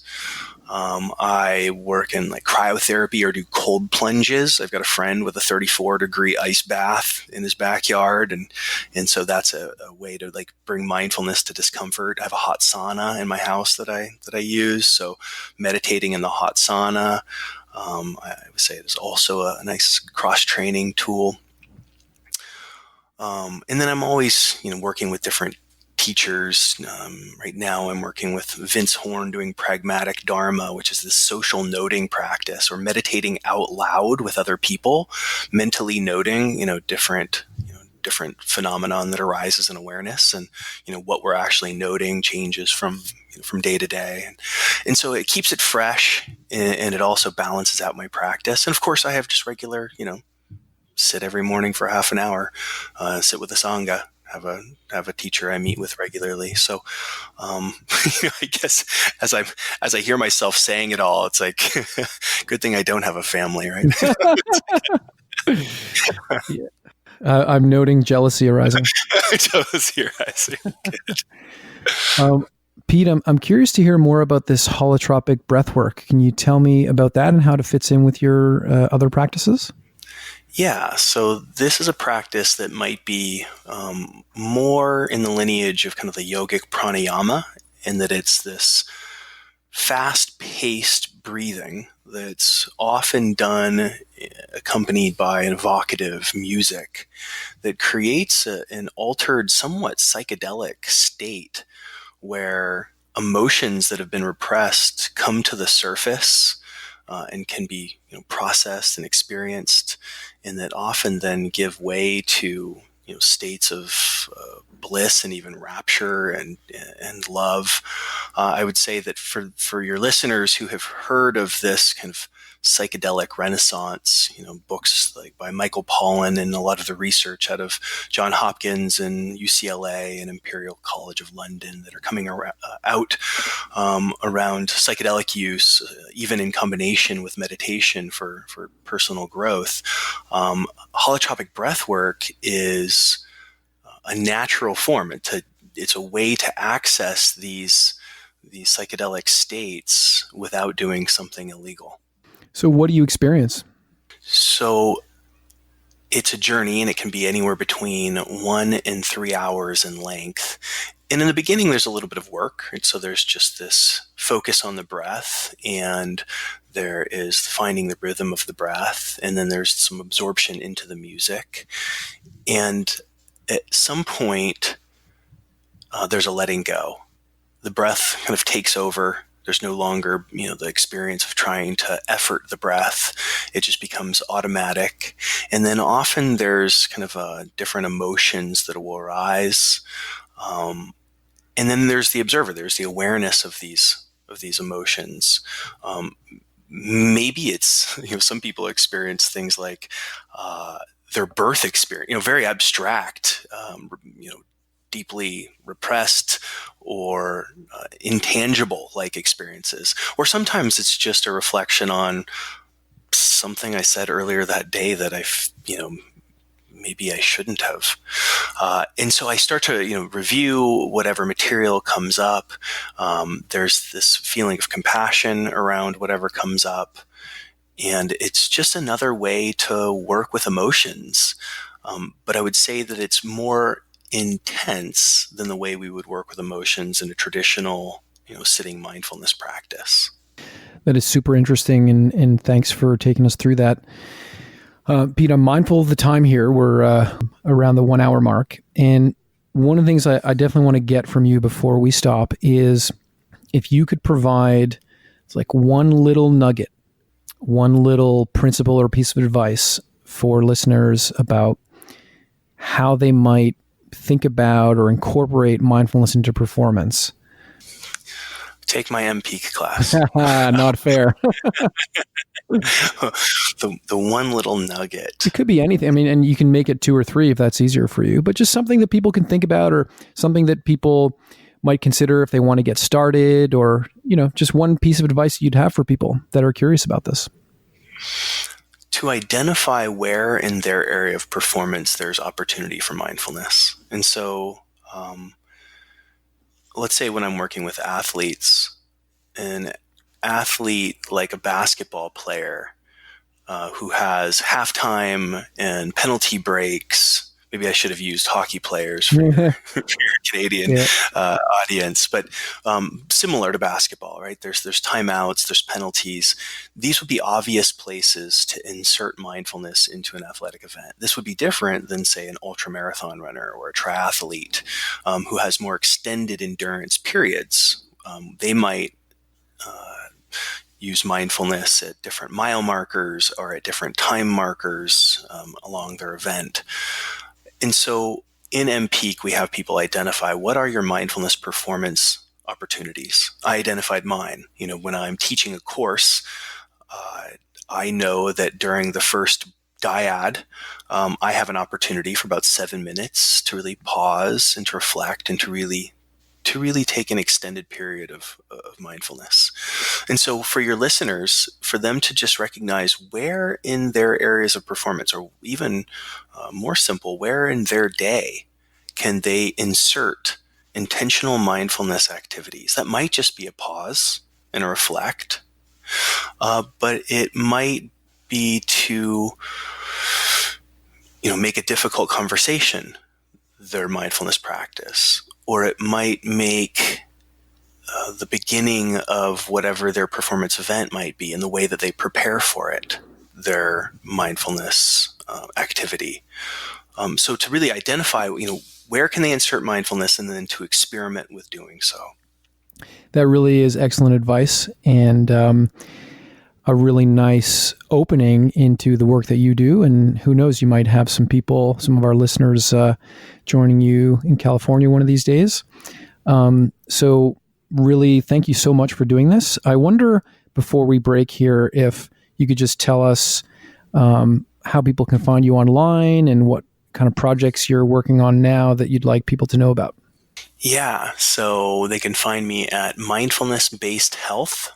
I work in like cryotherapy or do cold plunges. I've got a friend with a 34-degree ice bath in his backyard. And so that's a way to like bring mindfulness to discomfort. I have a hot sauna in my house that I use. So meditating in the hot sauna, I would say it is also a nice cross-training tool. And then I'm always, working with different teachers. Right now I'm working with Vince Horn doing pragmatic dharma, which is this social noting practice, or meditating out loud with other people, mentally noting, different phenomenon that arises in awareness, and what we're actually noting changes from day to day, and so it keeps it fresh, and it also balances out my practice. And of course I have just regular, sit every morning for half an hour, sit with a sangha. Have a teacher I meet with regularly. So, I guess as I hear myself saying it all, it's like, good thing I don't have a family, right? Yeah. I'm noting jealousy arising. Jealousy arising. Pete, I'm curious to hear more about this holotropic breath work. Can you tell me about that and how it fits in with your other practices? Yeah, so this is a practice that might be more in the lineage of kind of the yogic pranayama, in that it's this fast-paced breathing that's often done accompanied by evocative music that creates an altered, somewhat psychedelic state where emotions that have been repressed come to the surface, and can be processed and experienced, and that often then give way to states of bliss and even rapture and love. I would say that for your listeners who have heard of this kind of psychedelic renaissance, books like by Michael Pollan and a lot of the research out of John Hopkins and UCLA and Imperial College of London that are coming out around psychedelic use, even in combination with meditation for personal growth. Holotropic breath work is a natural form. It's a way to access these psychedelic states without doing something illegal. So what do you experience? So it's a journey, and it can be anywhere between 1 and 3 hours in length. And in the beginning, there's a little bit of work. And so there's just this focus on the breath, and there is finding the rhythm of the breath. And then there's some absorption into the music. And at some point, there's a letting go. The breath kind of takes over. There's no longer, the experience of trying to effort the breath. It just becomes automatic. And then often there's kind of different emotions that will arise. And then there's the observer. There's the awareness of these emotions. Maybe it's, some people experience things like their birth experience, very abstract, deeply repressed or intangible like experiences. Or sometimes it's just a reflection on something I said earlier that day that maybe I shouldn't have. And so I start to, review whatever material comes up. There's this feeling of compassion around whatever comes up. And it's just another way to work with emotions. But I would say that it's more intense than the way we would work with emotions in a traditional, sitting mindfulness practice. That is super interesting, and thanks for taking us through that. Pete, I'm mindful of the time here. We're around the 1 hour mark. And one of the things I definitely want to get from you before we stop is if you could provide like one little nugget, one little principle or piece of advice for listeners about how they might think about or incorporate mindfulness into performance. Take my mPEAK class. Not fair. The one little nugget. It could be anything. I mean, and you can make it 2 or 3 if that's easier for you, but just something that people can think about, or something that people might consider if they want to get started, or, just one piece of advice you'd have for people that are curious about this. To identify where in their area of performance there's opportunity for mindfulness. And so, let's say when I'm working with athletes, an athlete like a basketball player who has halftime and penalty breaks. Maybe I should have used hockey players for your Canadian audience, but similar to basketball, right? There's timeouts, there's penalties. These would be obvious places to insert mindfulness into an athletic event. This would be different than, say, an ultramarathon runner or a triathlete who has more extended endurance periods. They might use mindfulness at different mile markers or at different time markers along their event. And so in mPEAK, we have people identify what are your mindfulness performance opportunities. I identified mine. When I'm teaching a course, I know that during the first dyad, I have an opportunity for about 7 minutes to really pause and to reflect and to really take an extended period of mindfulness. And so for your listeners, for them to just recognize where in their areas of performance, or even more simple, where in their day can they insert intentional mindfulness activities. That might just be a pause and a reflect, but it might be to, make a difficult conversation their mindfulness practice, or it might make the beginning of whatever their performance event might be and the way that they prepare for it, their mindfulness activity. So to really identify, where can they insert mindfulness, and then to experiment with doing so. That really is excellent advice, and a really nice opening into the work that you do. And who knows, you might have some of our listeners joining you in California one of these days. So really, thank you so much for doing this. I wonder, before we break here, if you could just tell us how people can find you online and what kind of projects you're working on now that you'd like people to know about. Yeah, so they can find me at mindfulness-based health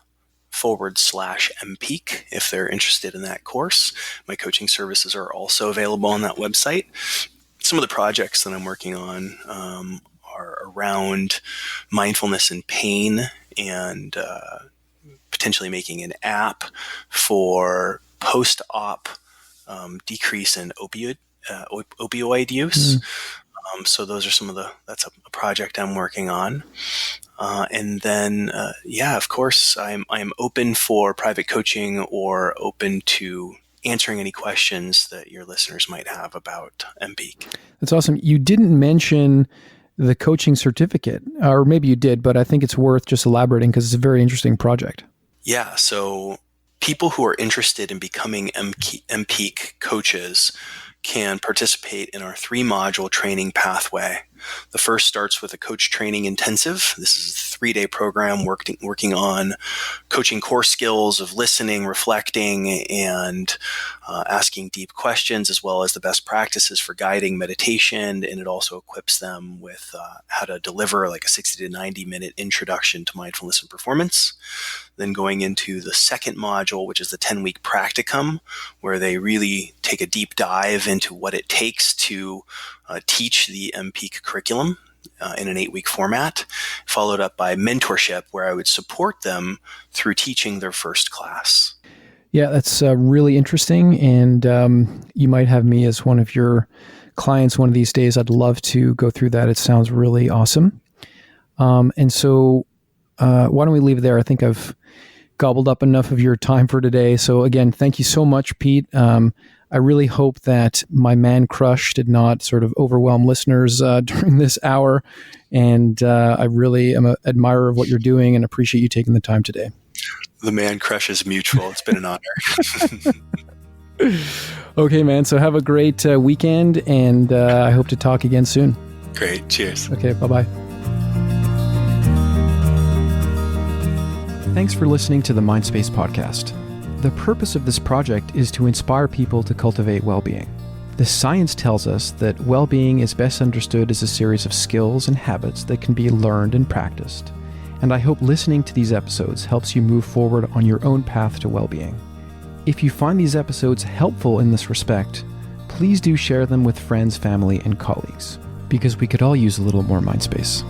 /mPEAK if they're interested in that course. My coaching services are also available on that website. Some of the projects that I'm working on are around mindfulness and pain, and potentially making an app for post-op decrease in opioid use. So those are that's a project I'm working on. And then, of course, I'm open for private coaching, or open to answering any questions that your listeners might have about mPEAK. That's awesome. You didn't mention the coaching certificate, or maybe you did, but I think it's worth just elaborating because it's a very interesting project. Yeah, so people who are interested in becoming mPEAK coaches can participate in our 3-module training pathway. The first starts with a coach training intensive. This is a 3-day program working on coaching core skills of listening, reflecting, and asking deep questions, as well as the best practices for guiding meditation. And it also equips them with how to deliver like a 60 to 90 minute introduction to mindfulness and performance. Then going into the second module, which is the 10-week practicum, where they really take a deep dive into what it takes to teach the mPEAK curriculum in an 8-week format, followed up by mentorship, where I would support them through teaching their first class. Yeah, that's really interesting. And you might have me as one of your clients one of these days. I'd love to go through that. It sounds really awesome. And so why don't we leave it there? I think I've gobbled up enough of your time for today. So again, thank you so much, Pete. I really hope that my man crush did not sort of overwhelm listeners during this hour. And I really am an admirer of what you're doing and appreciate you taking the time today. The man crush is mutual. It's been an honor. Okay, man. So have a great weekend, and I hope to talk again soon. Great. Cheers. Okay, bye-bye. Thanks for listening to the Mindspace podcast. The purpose of this project is to inspire people to cultivate well-being. The science tells us that well-being is best understood as a series of skills and habits that can be learned and practiced. And I hope listening to these episodes helps you move forward on your own path to well-being. If you find these episodes helpful in this respect, please do share them with friends, family, and colleagues, because we could all use a little more Mindspace.